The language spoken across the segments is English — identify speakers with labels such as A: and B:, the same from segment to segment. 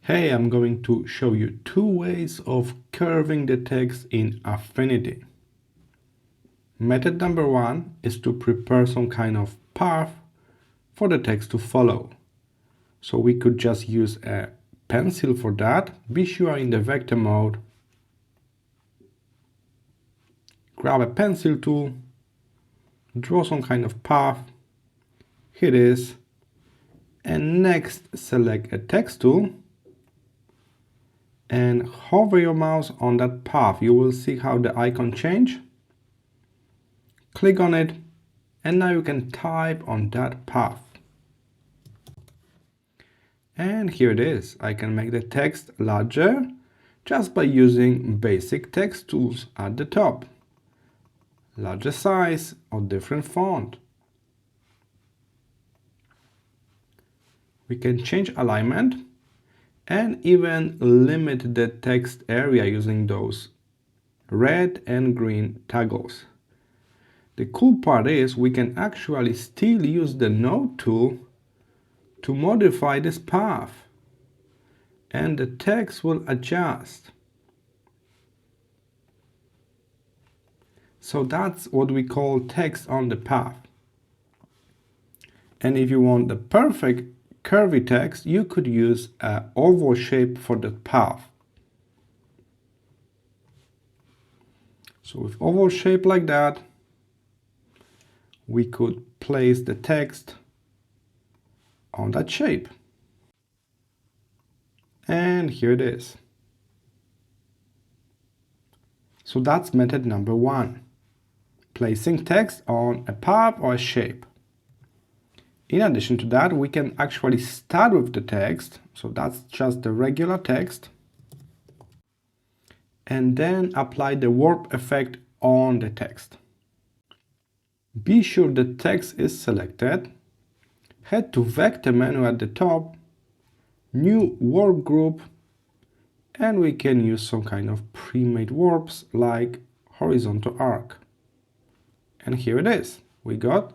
A: Hey, I'm going to show you two ways of curving the text in Affinity. Method number one is to prepare some kind of path for the text to follow. So we could just use a pencil for that. Be sure in the vector mode, grab a pencil tool, draw some kind of path. Here it is. And next select a text tool and hover your mouse on that path. You will see how the icon change. Click on it and now you can type on that path. And here it is. I can make the text larger just by using basic text tools at the top. Larger size or different font. We can change alignment and even limit the text area using those red and green toggles. The cool part is we can actually still use the node tool to modify this path and the text will adjust. So that's what we call text on the path. And if you want the perfect curvy text, you could use an oval shape for the path. So with oval shape like that, we could place the text on that shape. And here it is. So that's method number one, placing text on a path or a shape. In addition to that, we can actually start with the text, so that's just the regular text, and then apply the warp effect on the text. Be sure the text is selected, head to vector menu at the top, new warp group, and we can use some kind of pre-made warps like horizontal arc. And here it is. We got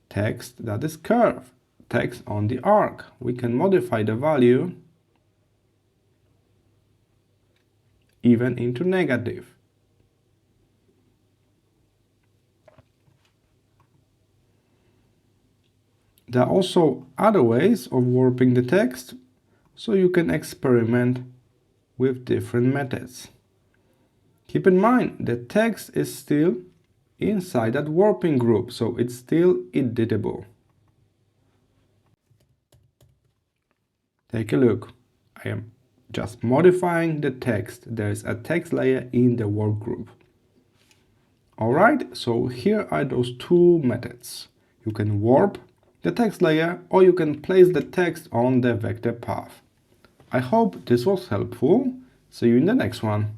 A: text that is curved, text on the arc. We can modify the value even into negative. There are also other ways of warping the text, so you can experiment with different methods. Keep in mind the text is still inside that warping group, so it's still editable. Take a look. I am just modifying the text. There is a text layer in the warp group. Alright, so here are those two methods. You can warp the text layer or you can place the text on the vector path. I hope this was helpful. See you in the next one.